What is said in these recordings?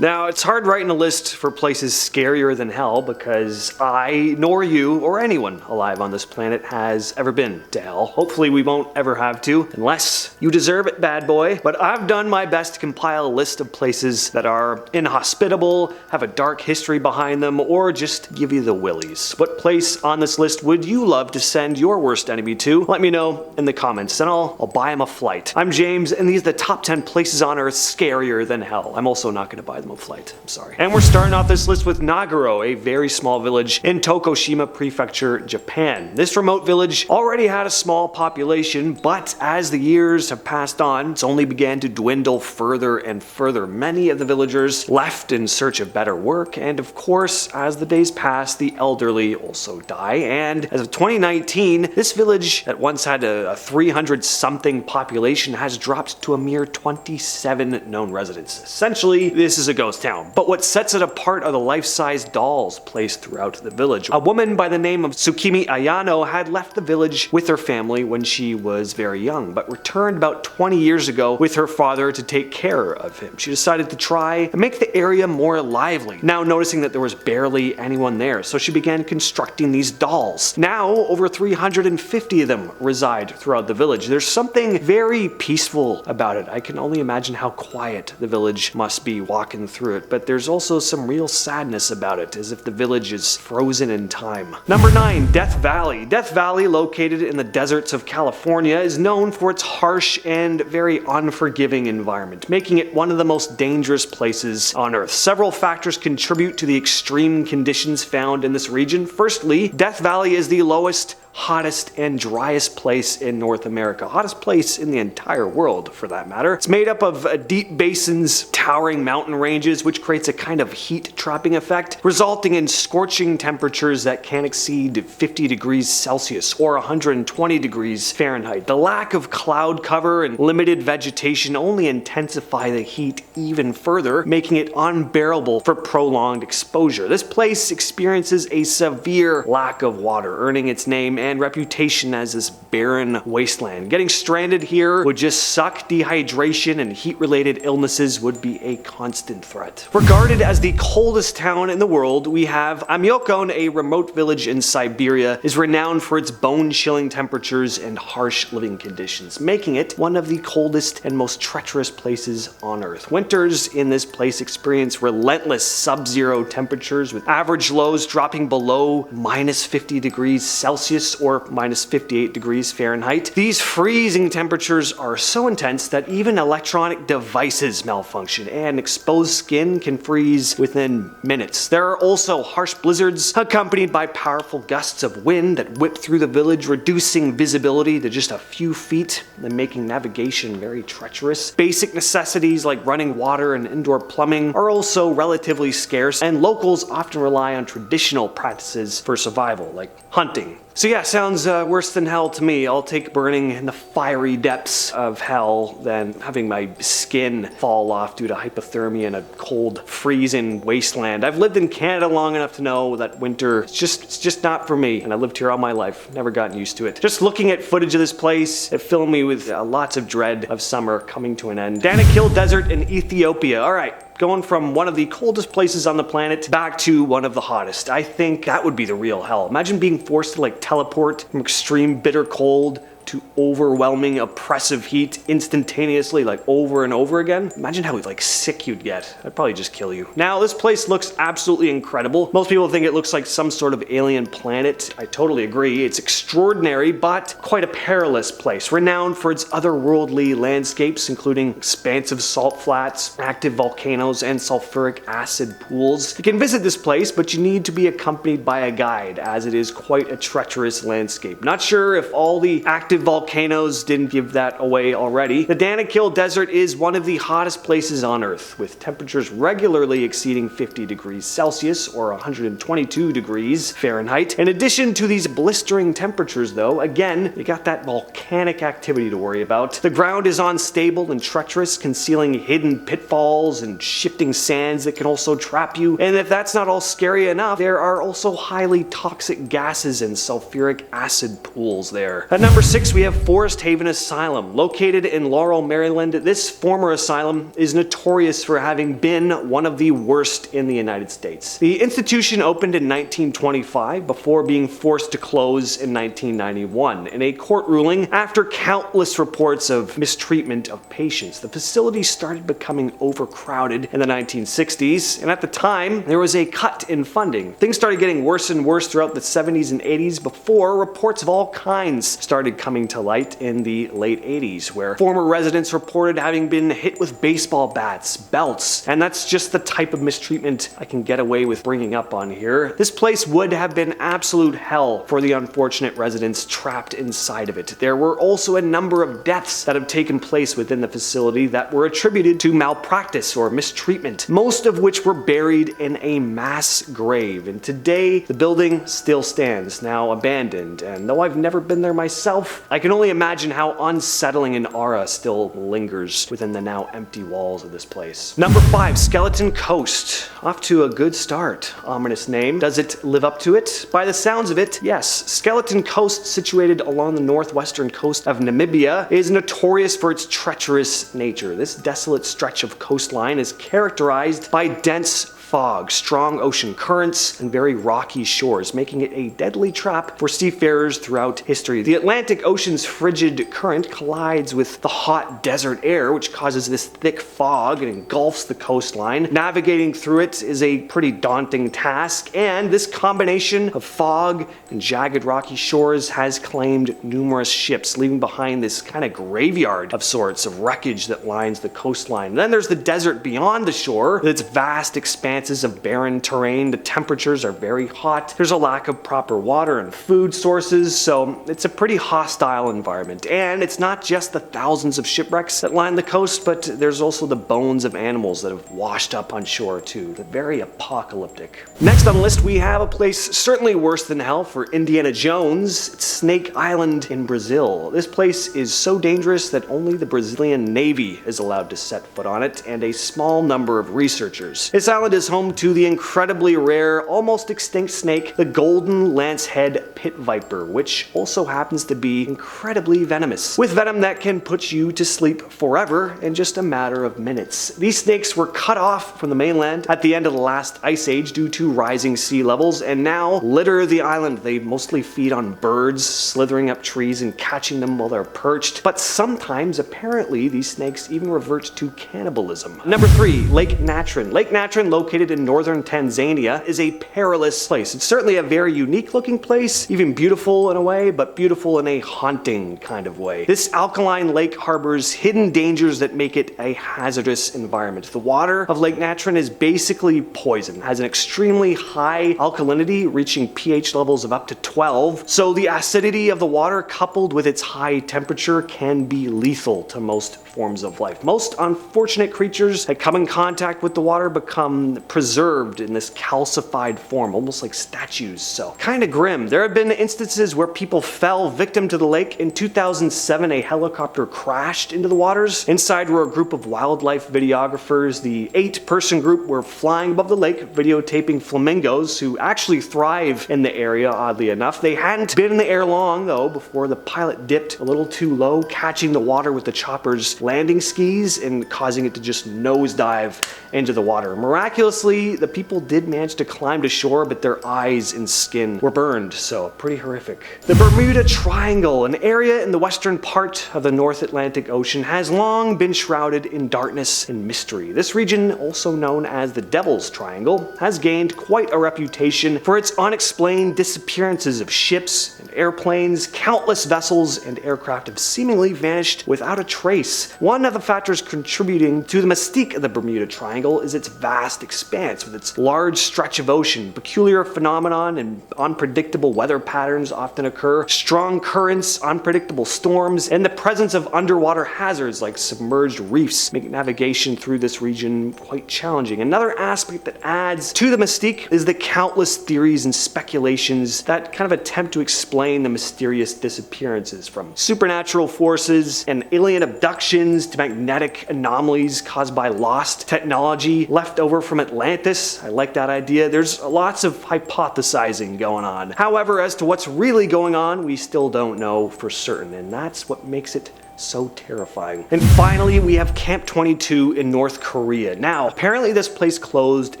Now, it's hard writing a list for places scarier than hell because I, nor you, or anyone alive on this planet has ever been to hell. Hopefully we won't ever have to, unless you deserve it, bad boy. But I've done my best to compile a list of places that are inhospitable, have a dark history behind them, or just give you the willies. What place on this list would you love to send your worst enemy to? Let me know in the comments, and I'll buy him a flight. I'm James, and these are the top 10 places on Earth scarier than hell. I'm also not going to buy them a flight. I'm sorry. And we're starting off this list with Nagoro, a very small village in Tokushima Prefecture, Japan. This remote village already had a small population, but as the years have passed on, it's only began to dwindle further and further. Many of the villagers left in search of better work, and of course, as the days pass, the elderly also die. And as of 2019, this village that once had a 300-something population has dropped to a mere 27 known residents. Essentially, this is a ghost town. But what sets it apart are the life-size dolls placed throughout the village. A woman by the name of Tsukimi Ayano had left the village with her family when she was very young, but returned about 20 years ago with her father to take care of him. She decided to try and make the area more lively, now noticing that there was barely anyone there, so she began constructing these dolls. Now, over 350 of them reside throughout the village. There's something very peaceful about it. I can only imagine how quiet the village must be walking through it, but there's also some real sadness about it, as if the village is frozen in time. Number 9, Death Valley. Death Valley, located in the deserts of California, is known for its harsh and very unforgiving environment, making it one of the most dangerous places on Earth. Several factors contribute to the extreme conditions found in this region. Firstly, Death Valley is the lowest, hottest, and driest place in North America. Hottest place in the entire world, for that matter. It's made up of deep basins, towering mountain ranges, which creates a kind of heat trapping effect, resulting in scorching temperatures that can exceed 50 degrees Celsius or 120 degrees Fahrenheit. The lack of cloud cover and limited vegetation only intensify the heat even further, making it unbearable for prolonged exposure. This place experiences a severe lack of water, earning its name and reputation as this barren wasteland. Getting stranded here would just suck. Dehydration and heat-related illnesses would be a constant threat. Regarded as the coldest town in the world, we have Oymyakon, a remote village in Siberia, is renowned for its bone-chilling temperatures and harsh living conditions, making it one of the coldest and most treacherous places on Earth. Winters in this place experience relentless sub-zero temperatures, with average lows dropping below minus 50 degrees Celsius or minus 58 degrees Fahrenheit. These freezing temperatures are so intense that even electronic devices malfunction, and exposed skin can freeze within minutes. There are also harsh blizzards accompanied by powerful gusts of wind that whip through the village, reducing visibility to just a few feet and making navigation very treacherous. Basic necessities like running water and indoor plumbing are also relatively scarce, and locals often rely on traditional practices for survival, like hunting. So yeah, sounds worse than hell to me. I'll take burning in the fiery depths of hell than having my skin fall off due to hypothermia in a cold, freezing wasteland. I've lived in Canada long enough to know that winter it's just not for me, and I lived here all my life. Never gotten used to it. Just looking at footage of this place, it filled me with lots of dread of summer coming to an end. Danakil Desert in Ethiopia. All right. Going from one of the coldest places on the planet back to one of the hottest. I think that would be the real hell. Imagine being forced to teleport from extreme bitter cold to overwhelming oppressive heat instantaneously, over and over again. Imagine how sick you'd get. I'd probably just kill you. Now, this place looks absolutely incredible. Most people think it looks like some sort of alien planet. I totally agree. It's extraordinary, but quite a perilous place, renowned for its otherworldly landscapes, including expansive salt flats, active volcanoes, and sulfuric acid pools. You can visit this place, but you need to be accompanied by a guide, as it is quite a treacherous landscape. Not sure if all the active volcanoes didn't give that away already. The Danakil Desert is one of the hottest places on Earth, with temperatures regularly exceeding 50 degrees Celsius or 122 degrees Fahrenheit. In addition to these blistering temperatures though, again, you got that volcanic activity to worry about. The ground is unstable and treacherous, concealing hidden pitfalls and shifting sands that can also trap you. And if that's not all scary enough, there are also highly toxic gases and sulfuric acid pools there. At number 6, 6, we have Forest Haven Asylum. Located in Laurel, Maryland, this former asylum is notorious for having been one of the worst in the United States. The institution opened in 1925 before being forced to close in 1991. In a court ruling, after countless reports of mistreatment of patients, the facility started becoming overcrowded in the 1960s, and at the time, there was a cut in funding. Things started getting worse and worse throughout the 70s and 80s before reports of all kinds started coming to light in the late 80s, where former residents reported having been hit with baseball bats, belts, and that's just the type of mistreatment I can get away with bringing up on here. This place would have been absolute hell for the unfortunate residents trapped inside of it. There were also a number of deaths that have taken place within the facility that were attributed to malpractice or mistreatment, most of which were buried in a mass grave. And today, the building still stands, now abandoned, and though I've never been there myself, I can only imagine how unsettling an aura still lingers within the now empty walls of this place. Number 5, Skeleton Coast. Off to a good start. Ominous name. Does it live up to it? By the sounds of it, yes. Skeleton Coast, situated along the northwestern coast of Namibia, is notorious for its treacherous nature. This desolate stretch of coastline is characterized by dense fog, strong ocean currents, and very rocky shores, making it a deadly trap for seafarers throughout history. The Atlantic Ocean's frigid current collides with the hot desert air, which causes this thick fog and engulfs the coastline. Navigating through it is a pretty daunting task, and this combination of fog and jagged rocky shores has claimed numerous ships, leaving behind this kind of graveyard of sorts of wreckage that lines the coastline. And then there's the desert beyond the shore, with its vast expanses of barren terrain. The temperatures are very hot. There's a lack of proper water and food sources, so it's a pretty hostile environment. And it's not just the thousands of shipwrecks that line the coast, but there's also the bones of animals that have washed up on shore too. They're very apocalyptic. Next on the list, we have a place certainly worse than hell for Indiana Jones. It's Snake Island in Brazil. This place is so dangerous that only the Brazilian Navy is allowed to set foot on it, and a small number of researchers. This island is home to the incredibly rare, almost extinct snake, the golden lancehead pit viper, which also happens to be incredibly venomous, with venom that can put you to sleep forever in just a matter of minutes. These snakes were cut off from the mainland at the end of the last ice age due to rising sea levels, and now litter the island. They mostly feed on birds, slithering up trees and catching them while they're perched, but sometimes, apparently, these snakes even revert to cannibalism. Number 3, Lake Natron. Lake Natron, located in northern Tanzania, is a perilous place. It's certainly a very unique looking place, even beautiful in a way, but beautiful in a haunting kind of way. This alkaline lake harbors hidden dangers that make it a hazardous environment. The water of Lake Natron is basically poison, has an extremely high alkalinity, reaching pH levels of up to 12, so the acidity of the water coupled with its high temperature can be lethal to most forms of life. Most unfortunate creatures that come in contact with the water become preserved in this calcified form, almost like statues, so kind of grim. There have been instances where people fell victim to the lake. In 2007, a helicopter crashed into the waters. Inside were a group of wildlife videographers. The 8-person group were flying above the lake, videotaping flamingos who actually thrive in the area, oddly enough. They hadn't been in the air long, though, before the pilot dipped a little too low, catching the water with the chopper's landing skis and causing it to just nosedive into the water. Miraculously, the people did manage to climb to shore, but their eyes and skin were burned, so pretty horrific. The Bermuda Triangle, an area in the western part of the North Atlantic Ocean, has long been shrouded in darkness and mystery. This region, also known as the Devil's Triangle, has gained quite a reputation for its unexplained disappearances of ships and airplanes. Countless vessels and aircraft have seemingly vanished without a trace. One of the factors contributing to the mystique of the Bermuda Triangle is its vast expanse, with its large stretch of ocean. Peculiar phenomenon and unpredictable weather patterns often occur. Strong currents, unpredictable storms, and the presence of underwater hazards like submerged reefs make navigation through this region quite challenging. Another aspect that adds to the mystique is the countless theories and speculations that kind of attempt to explain the mysterious disappearances, from supernatural forces and alien abduction mutations to magnetic anomalies caused by lost technology left over from Atlantis. I like that idea. There's lots of hypothesizing going on. However, as to what's really going on, we still don't know for certain, and that's what makes it so terrifying. And finally, we have Camp 22 in North Korea. Now, apparently this place closed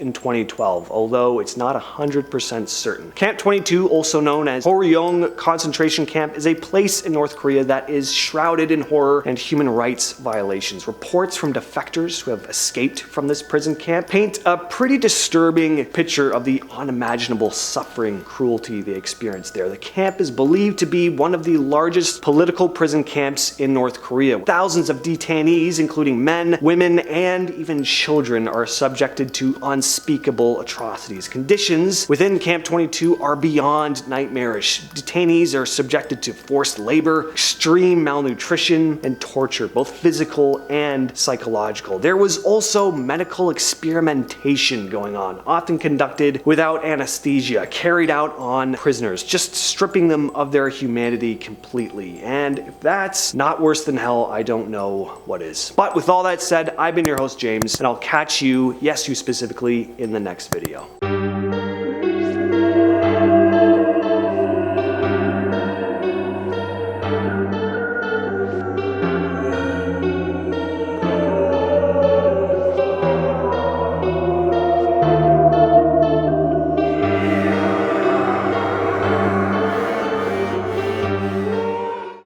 in 2012, although it's not 100% certain. Camp 22, also known as Horyong concentration camp, is a place in North Korea that is shrouded in horror and human rights violations. Reports from defectors who have escaped from this prison camp paint a pretty disturbing picture of the unimaginable suffering, cruelty they experienced there. The camp is believed to be one of the largest political prison camps in North Korea. Thousands of detainees, including men, women, and even children, are subjected to unspeakable atrocities. Conditions within Camp 22 are beyond nightmarish. Detainees are subjected to forced labor, extreme malnutrition, and torture, both physical and psychological. There was also medical experimentation going on, often conducted without anesthesia, carried out on prisoners, just stripping them of their humanity completely. And if that's not worse than hell, I don't know what is. But with all that said, I've been your host, James, and I'll catch you, yes, you specifically, in the next video.